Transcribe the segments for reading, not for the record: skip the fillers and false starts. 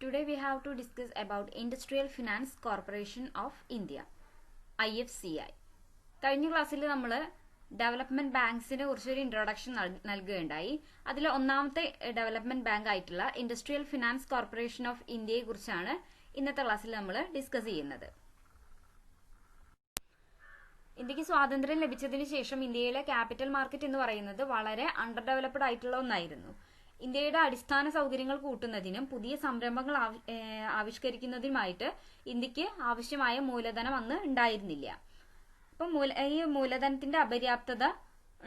Today we have to discuss about Industrial Finance Corporation of India, IFCI. കഴിഞ്ഞ ക്ലാസ്സിൽ നമ്മൾ development ബാങ്ക്സിനെ കുറിച്ചൊരു introduction നൽകുകയുണ്ടായി. അതിൽ ഒന്നാമത്തെ ഡെവലപ്മെന്റ് ബാങ്ക് ആയിട്ടുള്ള ഇൻഡസ്ട്രിയൽ ഫിനാൻസ് കോർപ്പറേഷൻ ഓഫ് ഇന്ത്യയെ കുറിച്ചാണ് ഇന്നത്തെ ക്ലാസ്സിൽ നമ്മൾ ഡിസ്കസ് ചെയ്യുന്നത്. ഇന്ത്യക്ക് സ്വാതന്ത്ര്യം ലഭിച്ചതിന് ശേഷം ഇന്ത്യയിലെ ക്യാപിറ്റൽ മാർക്കറ്റ് എന്ന് പറയുന്നത് വളരെ അണ്ടർ ഡെവലപ്ഡ് ആയിട്ടുള്ള ഒന്നായിരുന്നു. ഇന്ത്യയുടെ അടിസ്ഥാന സൗകര്യങ്ങൾ കൂട്ടുന്നതിനും പുതിയ സംരംഭങ്ങൾ ആവിഷ്കരിക്കുന്നതിനുമായിട്ട് ഇന്ത്യക്ക് ആവശ്യമായ മൂലധനം അന്ന് ഉണ്ടായിരുന്നില്ല. അപ്പം ഈ മൂലധനത്തിന്റെ അപര്യാപ്തത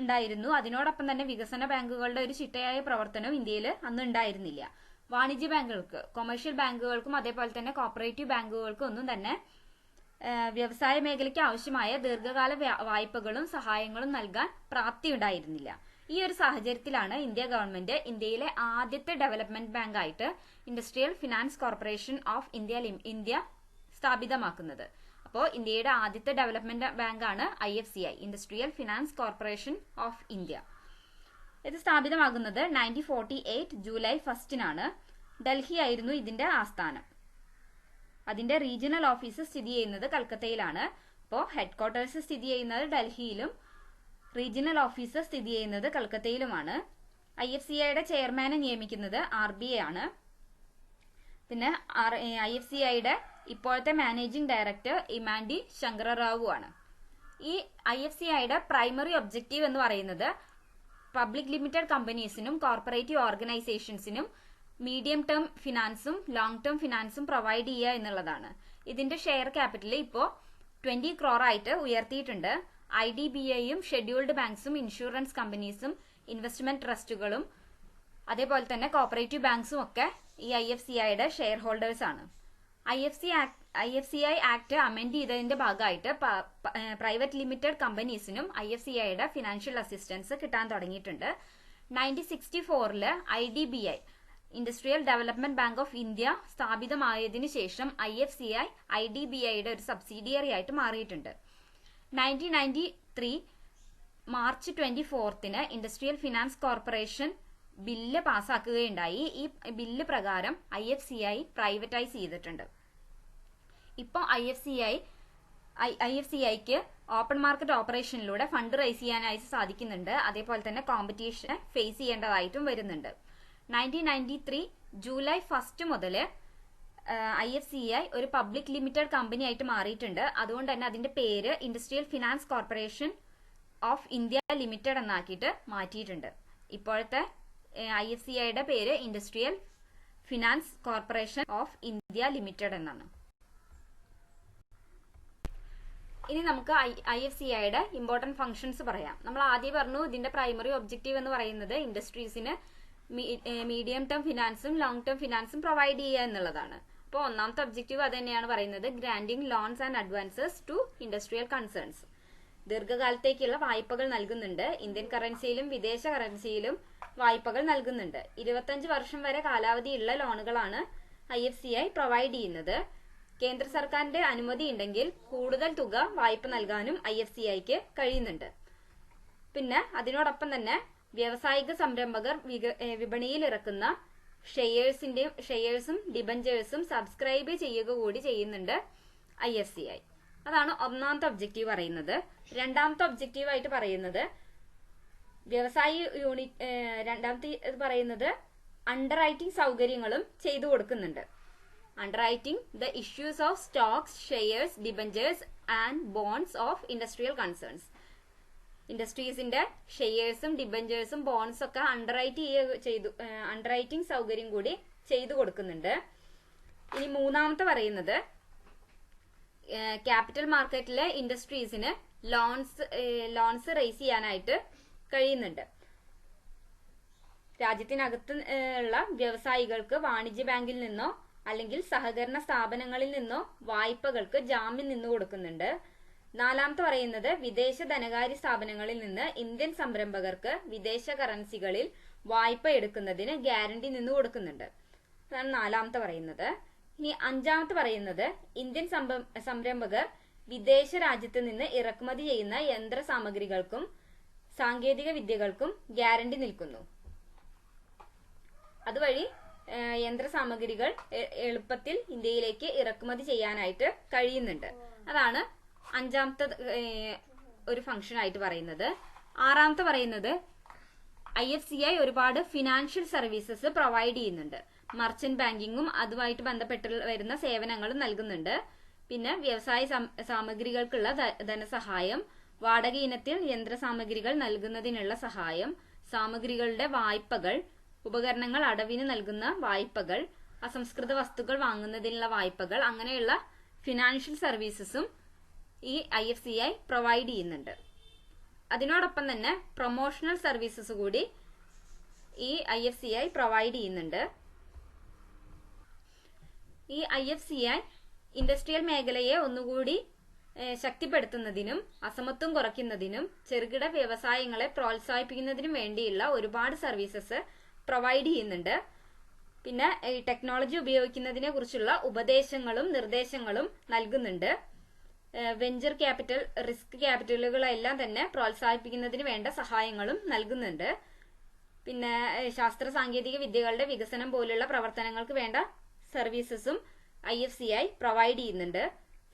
ഉണ്ടായിരുന്നു. അതിനോടൊപ്പം തന്നെ വികസന ബാങ്കുകളുടെ ഒരു ചിട്ടയായ പ്രവർത്തനവും ഇന്ത്യയിൽ അന്ന് ഉണ്ടായിരുന്നില്ല. വാണിജ്യ ബാങ്കുകൾക്ക്, കൊമേഴ്ഷ്യൽ ബാങ്കുകൾക്കും അതേപോലെ തന്നെ കോപ്പറേറ്റീവ് ബാങ്കുകൾക്കും ഒന്നും തന്നെ വ്യവസായ മേഖലയ്ക്ക് ആവശ്യമായ ദീർഘകാല വായ്പകളും സഹായങ്ങളും നൽകാൻ പ്രാപ്തി ഉണ്ടായിരുന്നില്ല. ഈ ഒരു സാഹചര്യത്തിലാണ് ഇന്ത്യ ഗവൺമെന്റ് ഇന്ത്യയിലെ ആദ്യത്തെ ഡെവലപ്മെന്റ് ബാങ്ക് ആയിട്ട് industrial finance corporation of India സ്ഥാപിതമാക്കുന്നത്. അപ്പോൾ ഇന്ത്യയുടെ ആദ്യത്തെ ഡെവലപ്മെന്റ് ബാങ്കാണ് IFCI, industrial finance corporation of India. ഇത് സ്ഥാപിതമാകുന്നത് 1948 ജൂലൈ 1 ഡൽഹി ആയിരുന്നു ഇതിന്റെ ആസ്ഥാനം. അതിന്റെ റീജിയണൽ ഓഫീസ് സ്ഥിതി ചെയ്യുന്നത് കൽക്കത്തയിലാണ്. അപ്പോൾ ഹെഡ്ക്വാർട്ടേഴ്സ് സ്ഥിതി ചെയ്യുന്നത് ഡൽഹിയിലും റീജിയണൽ ഓഫീസ് സ്ഥിതി ചെയ്യുന്നത് കൽക്കത്തയിലുമാണ്. IFCIയുടെ ചെയർമാനെ നിയമിക്കുന്നത് RBI ആണ്. പിന്നെ IFCIയുടെ ഇപ്പോഴത്തെ മാനേജിംഗ് ഡയറക്ടർ ഇമാൻഡി ശങ്കര റാവു ആണ്. ഈ IFCIയുടെ പ്രൈമറി ഒബ്ജക്റ്റീവ് എന്ന് പറയുന്നത് പബ്ലിക് ലിമിറ്റഡ് കമ്പനീസിനും കോർപ്പറേറ്റീവ് ഓർഗനൈസേഷൻസിനും മീഡിയം ടേം ഫിനാൻസും ലോങ് ടേം ഫിനാൻസും പ്രൊവൈഡ് ചെയ്യുക എന്നുള്ളതാണ്. ഇതിന്റെ ഷെയർ ക്യാപിറ്റൽ ഇപ്പോൾ 20 crore ആയിട്ട് ഉയർത്തിയിട്ടുണ്ട്. IDBIയും ഷെഡ്യൂൾഡ് ബാങ്ക്സും ഇൻഷുറൻസ് കമ്പനീസും ഇൻവെസ്റ്റ്മെന്റ് ട്രസ്റ്റുകളും അതേപോലെ തന്നെ കോപ്പറേറ്റീവ് ബാങ്ക്സും ഒക്കെ ഈ IFCIയുടെ ഷെയർ ഹോൾഡേഴ്സ് ആണ്. IFCI ആക്ട് അമെൻഡ് ചെയ്തതിന്റെ ഭാഗമായിട്ട് പ്രൈവറ്റ് ലിമിറ്റഡ് കമ്പനീസിനും IFCIയുടെ ഫിനാൻഷ്യൽ അസിസ്റ്റൻസ് കിട്ടാൻ തുടങ്ങിയിട്ടുണ്ട്. 1964 IDBI, industrial development bank of India സ്ഥാപിതമായതിനു ശേഷം IFCI IDBIയുടെ ഒരു സബ്സിഡിയറി ആയിട്ട് മാറിയിട്ടുണ്ട്. 1993 March 24 industrial finance corporation bill പാസ്സാക്കുകയുണ്ടായി. ഈ ബില്ല് പ്രകാരം IFCI പ്രൈവറ്റൈസ് ചെയ്തിട്ടുണ്ട്. ഇപ്പോൾ IFCIക്ക് ഓപ്പൺ മാർക്കറ്റ് ഓപ്പറേഷനിലൂടെ ഫണ്ട് റൈസ് ചെയ്യാനായി സാധിക്കുന്നുണ്ട്. അതേപോലെ തന്നെ കോമ്പറ്റീഷനെ ഫേസ് ചെയ്യേണ്ടതായിട്ടും വരുന്നുണ്ട്. 1993 ജൂലൈ 1 മുതൽ IFCI ഒരു പബ്ലിക് ലിമിറ്റഡ് കമ്പനി ആയിട്ട് മാറിയിട്ടുണ്ട്. അതുകൊണ്ട് തന്നെ അതിന്റെ പേര് industrial finance corporation of India limited എന്നാക്കിയിട്ട് മാറ്റിയിട്ടുണ്ട്. ഇപ്പോഴത്തെ IFCIയുടെ പേര് industrial finance corporation of India limited എന്നാണ്. ഇനി നമുക്ക് IFCIയുടെ ഇമ്പോർട്ടന്റ് ഫംഗ്ഷൻസ് പറയാം. നമ്മൾ ആദ്യം പറഞ്ഞു ഇതിന്റെ പ്രൈമറി ഒബ്ജക്റ്റീവ് എന്ന് പറയുന്നത് ഇൻഡസ്ട്രീസിന് മീഡിയം ടേം ഫിനാൻസും ലോങ് ടേം ഫിനാൻസും പ്രൊവൈഡ് ചെയ്യുക എന്നുള്ളതാണ്. അപ്പോൾ ഒന്നാമത്തെ ഒബ്ജക്റ്റീവ് അത് തന്നെയാണ് പറയുന്നത്, granting loans and advances to industrial concerns. ദീർഘകാലത്തേക്കുള്ള വായ്പകൾ നൽകുന്നുണ്ട്. ഇന്ത്യൻ കറൻസിയിലും വിദേശ കറൻസിയിലും വായ്പകൾ നൽകുന്നുണ്ട്. 25 വർഷം വരെ കാലാവധിയുള്ള ലോണുകളാണ് IFCI പ്രൊവൈഡ് ചെയ്യുന്നത്. കേന്ദ്ര സർക്കാരിന്റെ അനുമതി ഉണ്ടെങ്കിൽ കൂടുതൽ തുക വായ്പ നൽകാനും IFCIക്ക് കഴിയുന്നുണ്ട്. പിന്നെ അതിനോടൊപ്പം തന്നെ വ്യാവസായിക സംരംഭകർ വിപണിയിൽ ഇറക്കുന്ന ഷെയർസും ഡിബഞ്ചേഴ്സും സബ്സ്ക്രൈബ് ചെയ്യുക കൂടി ചെയ്യുന്നുണ്ട് IFCI. അതാണ് ഒന്നാമത്തെ ഒബ്ജക്റ്റീവ് പറയുന്നത്. രണ്ടാമത്തെ ഒബ്ജക്റ്റീവ് ആയിട്ട് പറയുന്നത് രണ്ടാമത്തെ പറയുന്നത് അണ്ടർ റൈറ്റിംഗ് സൗകര്യങ്ങളും ചെയ്തു കൊടുക്കുന്നുണ്ട്. Underwriting the issues of stocks, shares, debentures and bonds of industrial concerns. ഇൻഡസ്ട്രീസിന്റെ ഷെയർസും ഡിബഞ്ചേഴ്സും ബോണ്ട്സ് ഒക്കെ അണ്ടർ റൈറ്റിംഗ് സൗകര്യം കൂടി ചെയ്തു കൊടുക്കുന്നുണ്ട്. ഇനി മൂന്നാമത്തെ പറയുന്നത് ക്യാപിറ്റൽ മാർക്കറ്റിലെ ഇൻഡസ്ട്രീസിന് ലോൺസ് റേസ് ചെയ്യാനായിട്ട് കഴിയുന്നുണ്ട്. രാജ്യത്തിനകത്ത് ഉള്ള വ്യവസായികൾക്ക് വാണിജ്യ ബാങ്കിൽ നിന്നോ അല്ലെങ്കിൽ സഹകരണ സ്ഥാപനങ്ങളിൽ നിന്നോ വായ്പകൾക്ക് ജാമ്യം നിന്നു കൊടുക്കുന്നുണ്ട്. നാലാമത്തെ പറയുന്നത് വിദേശ ധനകാര്യ സ്ഥാപനങ്ങളിൽ നിന്ന് ഇന്ത്യൻ സംരംഭകർക്ക് വിദേശ കറൻസികളിൽ വായ്പ എടുക്കുന്നതിന് ഗ്യാരണ്ടി നിന്നു കൊടുക്കുന്നുണ്ട്. അതാണ് നാലാമത്തെ പറയുന്നത്. ഇനി അഞ്ചാമത്തെ പറയുന്നത് ഇന്ത്യൻ സംരംഭകർ വിദേശ രാജ്യത്ത് നിന്ന് ഇറക്കുമതി ചെയ്യുന്ന യന്ത്ര സാമഗ്രികൾക്കും സാങ്കേതിക വിദ്യകൾക്കും ഗ്യാരണ്ടി നിൽക്കുന്നു. അതുവഴി യന്ത്രസാമഗ്രികൾ എളുപ്പത്തിൽ ഇന്ത്യയിലേക്ക് ഇറക്കുമതി ചെയ്യാനായിട്ട് കഴിയുന്നുണ്ട്. അതാണ് അഞ്ചാമത്തെ ഒരു ഫംഗ്ഷൻ ആയിട്ട് പറയുന്നത്. ആറാമത്തെ പറയുന്നത് IFCI ഒരുപാട് ഫിനാൻഷ്യൽ സർവീസസ് പ്രൊവൈഡ് ചെയ്യുന്നുണ്ട്. മർച്ചന്റ് ബാങ്കിങ്ങും അതുമായിട്ട് ബന്ധപ്പെട്ട് വരുന്ന സേവനങ്ങളും നൽകുന്നുണ്ട്. പിന്നെ വ്യവസായ സാമഗ്രികൾക്കുള്ള ധനസഹായം, വാടക ഇനത്തിൽ യന്ത്രസാമഗ്രികൾ നൽകുന്നതിനുള്ള സഹായം, സാമഗ്രികളുടെ വായ്പകൾ, ഉപകരണങ്ങൾ അടവിന് നൽകുന്ന വായ്പകൾ, അസംസ്കൃത വസ്തുക്കൾ വാങ്ങുന്നതിനുള്ള വായ്പകൾ, അങ്ങനെയുള്ള ഫിനാൻഷ്യൽ സർവീസസും ഈ IFCI പ്രൊവൈഡ് ചെയ്യുന്നുണ്ട്. അതിനോടൊപ്പം തന്നെ പ്രൊമോഷണൽ സർവീസസ് കൂടി ഈ IFCI പ്രൊവൈഡ് ചെയ്യുന്നുണ്ട്. ഈ IFCI ഇൻഡസ്ട്രിയൽ മേഖലയെ ഒന്നുകൂടി ശക്തിപ്പെടുത്തുന്നതിനും അസമത്വം കുറയ്ക്കുന്നതിനും ചെറുകിട വ്യവസായങ്ങളെ പ്രോത്സാഹിപ്പിക്കുന്നതിനും വേണ്ടിയുള്ള ഒരുപാട് സർവീസസ് പ്രൊവൈഡ് ചെയ്യുന്നുണ്ട്. പിന്നെ ടെക്നോളജി ഉപയോഗിക്കുന്നതിനെ കുറിച്ചുള്ള ഉപദേശങ്ങളും നിർദ്ദേശങ്ങളും നൽകുന്നുണ്ട്. വെഞ്ചർ ക്യാപിറ്റൽ, റിസ്ക് ക്യാപിറ്റലുകളെല്ലാം തന്നെ പ്രോത്സാഹിപ്പിക്കുന്നതിന് വേണ്ട സഹായങ്ങളും നൽകുന്നുണ്ട്. പിന്നെ ശാസ്ത്ര സാങ്കേതിക വിദ്യകളുടെ വികസനം പോലുള്ള പ്രവർത്തനങ്ങൾക്ക് വേണ്ട സർവീസസും IFCI പ്രൊവൈഡ് ചെയ്യുന്നുണ്ട്.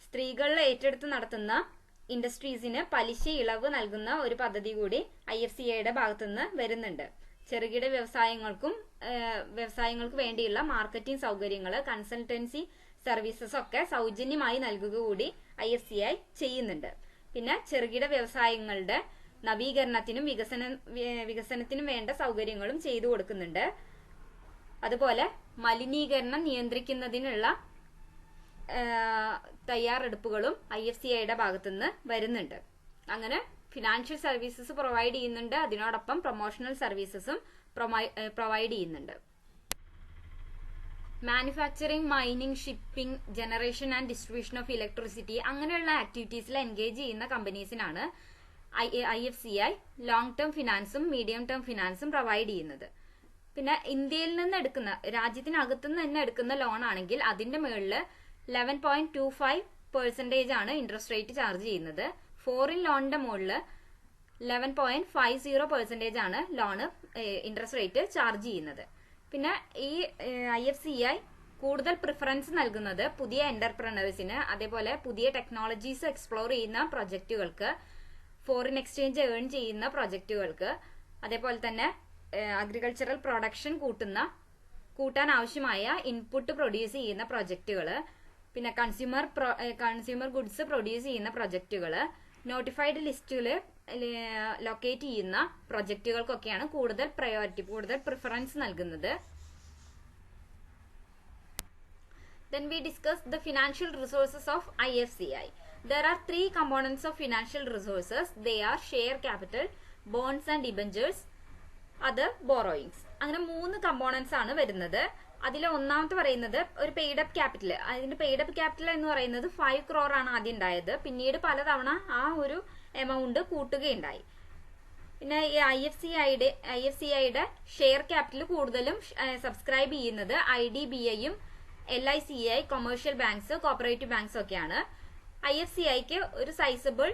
സ്ത്രീകൾ ഏറ്റെടുത്ത് നടത്തുന്ന ഇൻഡസ്ട്രീസിന് പലിശ ഇളവ് നൽകുന്ന ഒരു പദ്ധതി കൂടി IFCIയുടെ ഭാഗത്തുനിന്ന് വരുന്നുണ്ട്. ചെറുകിട വ്യവസായങ്ങൾക്ക് വേണ്ടിയുള്ള മാർക്കറ്റിംഗ് സൗകര്യങ്ങൾ, കൺസൾട്ടൻസി സർവീസസ് ഒക്കെ സൗജന്യമായി നൽകുക കൂടി IFCI ചെയ്യുന്നുണ്ട്. പിന്നെ ചെറുകിട വ്യവസായങ്ങളുടെ നവീകരണത്തിനും വികസനത്തിനും വേണ്ട സൗകര്യങ്ങളും ചെയ്തു കൊടുക്കുന്നുണ്ട്. അതുപോലെ മലിനീകരണം നിയന്ത്രിക്കുന്നതിനുള്ള തയ്യാറെടുപ്പുകളും IFCIയുടെ ഭാഗത്തുനിന്ന് വരുന്നുണ്ട്. അങ്ങനെ ഫിനാൻഷ്യൽ സർവീസസ് പ്രൊവൈഡ് ചെയ്യുന്നുണ്ട്. അതിനോടൊപ്പം പ്രൊമോഷണൽ സർവീസസും പ്രൊവൈഡ് ചെയ്യുന്നുണ്ട്. Manufacturing, mining, shipping, generation and distribution of electricity അങ്ങനെയുള്ള ആക്ടിവിറ്റീസിൽ എൻഗേജ് ചെയ്യുന്ന കമ്പനീസിനാണ് IFCI ലോങ് ടേം ഫിനാൻസും മീഡിയം ടേം ഫിനാൻസും പ്രൊവൈഡ് ചെയ്യുന്നത്. പിന്നെ ഇന്ത്യയിൽ നിന്ന് എടുക്കുന്ന, രാജ്യത്തിനകത്തുനിന്ന് തന്നെ എടുക്കുന്ന ലോൺ ആണെങ്കിൽ അതിന്റെ മുകളിൽ 11.25% ആണ് ഇൻട്രസ്റ്റ് റേറ്റ് ചാർജ് ചെയ്യുന്നത്. ഫോറിൻ ലോണിന്റെ മുകളിൽ 11.50% ആണ് ലോണ് ഇൻട്രസ്റ്റ് റേറ്റ് ചാർജ് ചെയ്യുന്നത്. പിന്നെ ഈ IFCI കൂടുതൽ പ്രിഫറൻസ് നൽകുന്നത് പുതിയ എന്റർപ്രണേഴ്സിന്, അതേപോലെ പുതിയ ടെക്നോളജീസ് എക്സ്പ്ലോർ ചെയ്യുന്ന പ്രൊജക്റ്റുകൾക്ക്, ഫോറിൻ എക്സ്ചേഞ്ച് ഏൺ ചെയ്യുന്ന പ്രൊജക്റ്റുകൾക്ക്, അതേപോലെ തന്നെ അഗ്രികൾച്ചറൽ പ്രൊഡക്ഷൻ കൂട്ടാൻ ആവശ്യമായ ഇൻപുട്ട് പ്രൊഡ്യൂസ് ചെയ്യുന്ന പ്രൊജക്റ്റുകൾ, പിന്നെ കൺസ്യൂമർ ഗുഡ്സ് പ്രൊഡ്യൂസ് ചെയ്യുന്ന പ്രൊജക്റ്റുകൾ, നോട്ടിഫൈഡ് ലിസ്റ്റിൽ ലൊക്കേറ്റ് ചെയ്യുന്ന പ്രൊജക്റ്റുകൾക്കൊക്കെയാണ് കൂടുതൽ പ്രയോറിറ്റി, കൂടുതൽ പ്രിഫറൻസ് നൽകുന്നത്. Then we discuss the financial resources of IFCI. There are three components of financial resources. They are share capital, bonds and debentures, other borrowings. അങ്ങനെ 3 components ആണ് വരുന്നത്. അതിൽ ഒന്നാമത്തെ പറയുന്നത് ഒരു പെയ്ഡ് അപ്പ് ക്യാപിറ്റൽ. അതിന്റെ പെയ്ഡ് അപ്പ് ക്യാപിറ്റൽ എന്ന് പറയുന്നത് 5 crore ആണ് ആദ്യം ഉണ്ടായത്. പിന്നീട് പലതവണ ആ ഒരു എമൗണ്ട് കൂട്ടുകയുണ്ടായി. പിന്നെ ഈ IFCIയുടെ ഷെയർ ക്യാപിറ്റൽ കൂടുതലും സബ്സ്ക്രൈബ് ചെയ്യുന്നത് IDBIയും LICI, commercial banks, cooperative banks ഒക്കെയാണ്. IFCIക്ക് ഒരു സൈസബിൾ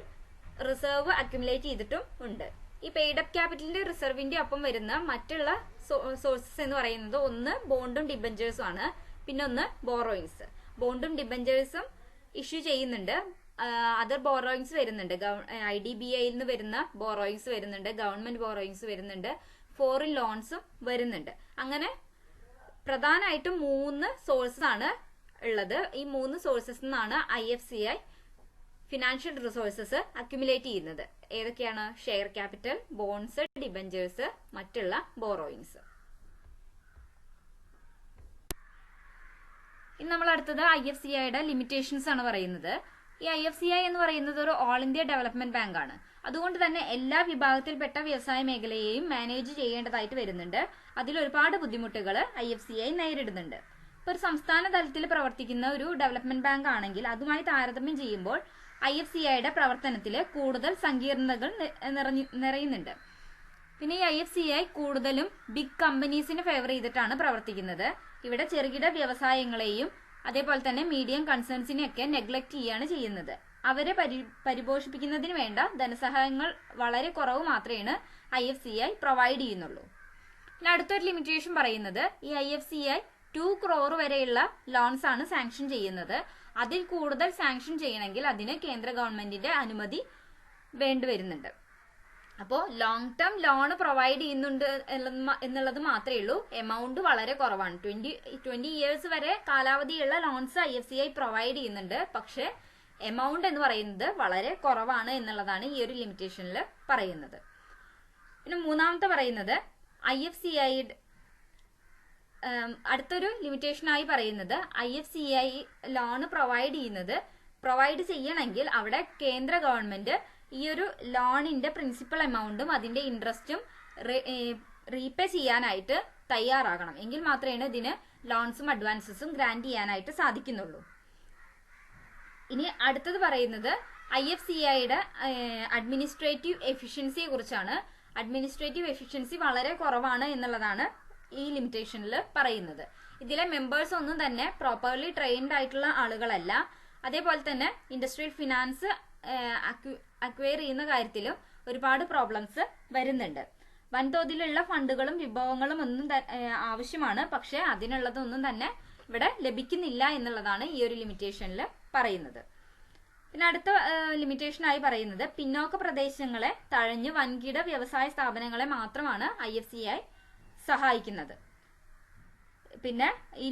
റിസർവ് അക്യുമുലേറ്റ് ചെയ്തിട്ടും ഉണ്ട്. ഈ പെയ്ഡ് അപ്പ് ക്യാപിറ്റലിന്റെ റിസർവിന്റെ ഒപ്പം വരുന്ന മറ്റുള്ള സോഴ്സസ് എന്ന് പറയുന്നത് ഒന്ന് ബോണ്ടും ഡിബഞ്ചേഴ്സും ആണ്. പിന്നെ ഒന്ന് ബോറോയിങ്സ്. ബോണ്ടും ഡിബഞ്ചേഴ്സും ഇഷ്യൂ ചെയ്യുന്നുണ്ട്. അതർ ബോറോയിങ്സ് വരുന്നുണ്ട്. IDBIയിൽ നിന്ന് വരുന്ന ബോറോയിങ്സ് വരുന്നുണ്ട്, ഗവൺമെന്റ് ബോറോയിങ്സ് വരുന്നുണ്ട്, ഫോറിൻ ലോൺസും വരുന്നുണ്ട്. അങ്ങനെ പ്രധാനമായിട്ടും 3 സോഴ്സസ് ആണ് ഉള്ളത്. ഈ 3 സോഴ്സസ് നിന്നാണ് IFCI ഫിനാൻഷ്യൽ റിസോഴ്സസ് അക്യുമുലേറ്റ് ചെയ്യുന്നത്. ഏതൊക്കെയാണ്? ഷെയർ ക്യാപിറ്റൽ, ബോൺസ്, ഡിബഞ്ചേഴ്സ്, മറ്റുള്ള ബോറോയിങ്സ്. ഇനി നമ്മൾ അടുത്തത് IFCIയുടെ ലിമിറ്റേഷൻസ് ആണ് പറയുന്നത്. ഈ IFCI എന്ന് പറയുന്നത് ഒരു ഓൾ ഇന്ത്യ ഡെവലപ്മെന്റ് ബാങ്ക് ആണ്. അതുകൊണ്ട് തന്നെ എല്ലാ വിഭാഗത്തിൽപ്പെട്ട വ്യവസായ മേഖലയെയും മാനേജ് ചെയ്യേണ്ടതായിട്ട് വരുന്നുണ്ട്. അതിൽ ഒരുപാട് ബുദ്ധിമുട്ടുകൾ IFCI നേരിടുന്നുണ്ട്. ഇപ്പൊ ഒരു സംസ്ഥാന തലത്തിൽ പ്രവർത്തിക്കുന്ന ഒരു ഡെവലപ്മെന്റ് ബാങ്ക് ആണെങ്കിൽ അതുമായി താരതമ്യം ചെയ്യുമ്പോൾ IFCIയുടെ പ്രവർത്തനത്തിൽ കൂടുതൽ സങ്കീർണതകൾ നിറയുന്നുണ്ട്. പിന്നെ ഈ IFCI കൂടുതലും ബിഗ് കമ്പനീസിനെ ഫേവർ ചെയ്തിട്ടാണ് പ്രവർത്തിക്കുന്നത്. ഇവിടെ ചെറുകിട വ്യവസായങ്ങളെയും അതേപോലെ തന്നെ മീഡിയം കൺസേൺസിനെയൊക്കെ നെഗ്ലക്ട് ചെയ്യുകയാണ് ചെയ്യുന്നത്. അവരെ പരിപോഷിപ്പിക്കുന്നതിന് വേണ്ട ധനസഹായങ്ങൾ വളരെ കുറവ് മാത്രമേ IFCI പ്രൊവൈഡ് ചെയ്യുന്നുള്ളൂ. പിന്നെ അടുത്തൊരു ലിമിറ്റേഷൻ പറയുന്നത് ഈ IFCI 2 crore വരെയുള്ള ലോൺസ് ആണ് സാങ്ഷൻ ചെയ്യുന്നത്. അതിൽ കൂടുതൽ സാങ്ഷൻ ചെയ്യണമെങ്കിൽ അതിന് കേന്ദ്ര ഗവൺമെന്റിന്റെ അനുമതി വേണ്ടിവരുന്നുണ്ട്. അപ്പോൾ ലോങ് ടേം ലോൺ പ്രൊവൈഡ് ചെയ്യുന്നുണ്ട് എന്നുള്ളത് മാത്രമേ ഉള്ളൂ. എമൗണ്ട് വളരെ കുറവാണ്. 20 years വരെ കാലാവധിയുള്ള ലോൺസ് IFCI പ്രൊവൈഡ് ചെയ്യുന്നുണ്ട്. പക്ഷെ എമൗണ്ട് എന്ന് പറയുന്നത് വളരെ കുറവാണ് എന്നുള്ളതാണ് ഈ ഒരു ലിമിറ്റേഷനിൽ പറയുന്നത്. പിന്നെ മൂന്നാമത്തെ പറയുന്നത് IFCI അടുത്തൊരു ലിമിറ്റേഷനായി പറയുന്നത് IFCI ലോൺ പ്രൊവൈഡ് ചെയ്യണമെങ്കിൽ അവിടെ കേന്ദ്ര ഗവൺമെന്റ് ഈ ഒരു ലോണിന്റെ പ്രിൻസിപ്പൽ എമൗണ്ടും അതിന്റെ ഇൻട്രസ്റ്റും റീപേ ചെയ്യാനായിട്ട് തയ്യാറാകണം. എങ്കിൽ മാത്രമേ ഇതിന് ലോൺസും അഡ്വാൻസസും ഗ്രാന്റ് ചെയ്യാനായിട്ട് സാധിക്കുന്നുള്ളൂ. ഇനി അടുത്തത് പറയുന്നത് IFCIയുടെ അഡ്മിനിസ്ട്രേറ്റീവ് എഫിഷ്യൻസിയെ കുറിച്ചാണ്. അഡ്മിനിസ്ട്രേറ്റീവ് എഫിഷ്യൻസി വളരെ കുറവാണ് എന്നുള്ളതാണ് ഈ ലിമിറ്റേഷനിൽ പറയുന്നത്. ഇതിലെ മെമ്പേഴ്സ് ഒന്നും തന്നെ പ്രോപ്പർലി ട്രെയിൻഡ് ആയിട്ടുള്ള ആളുകളല്ല. അതേപോലെ തന്നെ ഇൻഡസ്ട്രിയൽ ഫിനാൻസ് അക്വയർ ചെയ്യുന്ന കാര്യത്തിലും ഒരുപാട് പ്രോബ്ലംസ് വരുന്നുണ്ട്. വൻതോതിലുള്ള ഫണ്ടുകളും വിഭവങ്ങളും ഒന്നും ആവശ്യമാണ്. പക്ഷെ അതിനുള്ളതൊന്നും തന്നെ ഇവിടെ ലഭിക്കുന്നില്ല എന്നുള്ളതാണ് ഈ ഒരു ലിമിറ്റേഷനിൽ പറയുന്നത്. പിന്നെ അടുത്ത ലിമിറ്റേഷനായി പറയുന്നത് പിന്നോക്ക പ്രദേശങ്ങളെ തഴഞ്ഞ് വൻകിട വ്യവസായ സ്ഥാപനങ്ങളെ മാത്രമാണ് IFCI സഹായിക്കുന്നത്. പിന്നെ ഈ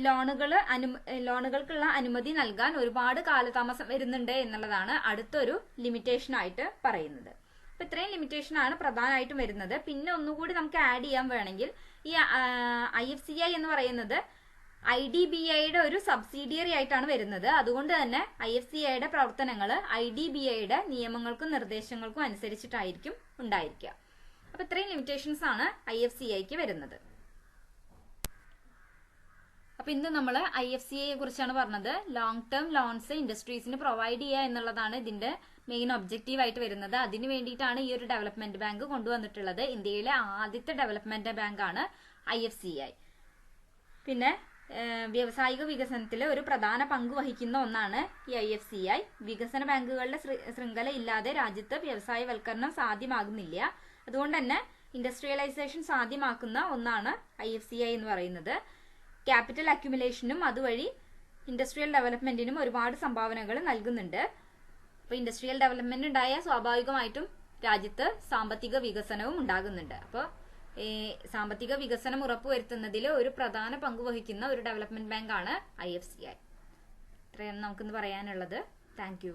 ലോണുകൾക്കുള്ള അനുമതി നൽകാൻ ഒരുപാട് കാലതാമസം വരുന്നുണ്ട് എന്നുള്ളതാണ് അടുത്തൊരു ലിമിറ്റേഷൻ ആയിട്ട് പറയുന്നത്. അപ്പൊ ഇത്രയും ലിമിറ്റേഷൻ ആണ് പ്രധാനമായിട്ടും വരുന്നത്. പിന്നെ ഒന്നുകൂടി നമുക്ക് ആഡ് ചെയ്യാൻ വേണമെങ്കിൽ ഈ IFCI എന്ന് പറയുന്നത് IDBIയുടെ ഒരു സബ്സിഡിയറി ആയിട്ടാണ് വരുന്നത്. അതുകൊണ്ട് തന്നെ IFCIയുടെ പ്രവർത്തനങ്ങൾ IDBIയുടെ നിയമങ്ങൾക്കും നിർദ്ദേശങ്ങൾക്കും അനുസരിച്ചിട്ടായിരിക്കും ഉണ്ടായിരിക്കുക. അപ്പൊ ഇത്രയും ലിമിറ്റേഷൻസ് ആണ് IFCIക്ക് വരുന്നത്. അപ്പൊ ഇന്ന് നമ്മൾ IFCIയെ കുറിച്ചാണ് പറഞ്ഞത്. ലോങ് ടേം ലോൺസ് ഇൻഡസ്ട്രീസിന് പ്രൊവൈഡ് ചെയ്യുക എന്നുള്ളതാണ് ഇതിന്റെ മെയിൻ ഒബ്ജക്റ്റീവ് ആയിട്ട് വരുന്നത്. അതിന് വേണ്ടിയിട്ടാണ് ഈ ഒരു ഡെവലപ്മെന്റ് ബാങ്ക് കൊണ്ടുവന്നിട്ടുള്ളത്. ഇന്ത്യയിലെ ആദ്യത്തെ ഡെവലപ്മെന്റ് ബാങ്ക് ആണ് IFCI. പിന്നെ വ്യാവസായിക വികസനത്തിൽ ഒരു പ്രധാന പങ്ക് വഹിക്കുന്ന ഒന്നാണ് ഈ IFCI. വികസന ബാങ്കുകളുടെ ശൃംഖല ഇല്ലാതെ രാജ്യത്ത് വ്യവസായവൽക്കരണം സാധ്യമാകുന്നില്ല. അതുകൊണ്ട് തന്നെ ഇൻഡസ്ട്രിയലൈസേഷൻ സാധ്യമാക്കുന്ന ഒന്നാണ് IFCI എന്ന് പറയുന്നത്. ക്യാപിറ്റൽ അക്യുമുലേഷനും അതുവഴി ഇൻഡസ്ട്രിയൽ ഡെവലപ്മെന്റിനും ഒരുപാട് സംഭാവനകൾ നൽകുന്നുണ്ട്. അപ്പോൾ ഇൻഡസ്ട്രിയൽ ഡെവലപ്മെന്റ് ഉണ്ടായാൽ സ്വാഭാവികമായിട്ടും രാജ്യത്ത് സാമ്പത്തിക വികസനവും ഉണ്ടാകുന്നുണ്ട്. അപ്പോൾ സാമ്പത്തിക വികസനം ഉറപ്പുവരുത്തുന്നതിൽ ഒരു പ്രധാന പങ്ക് വഹിക്കുന്ന ഒരു ഡെവലപ്മെന്റ് ബാങ്കാണ് IFCI. ഇത്രയാണ് നമുക്കിന്ന് പറയാനുള്ളത്. Thank you.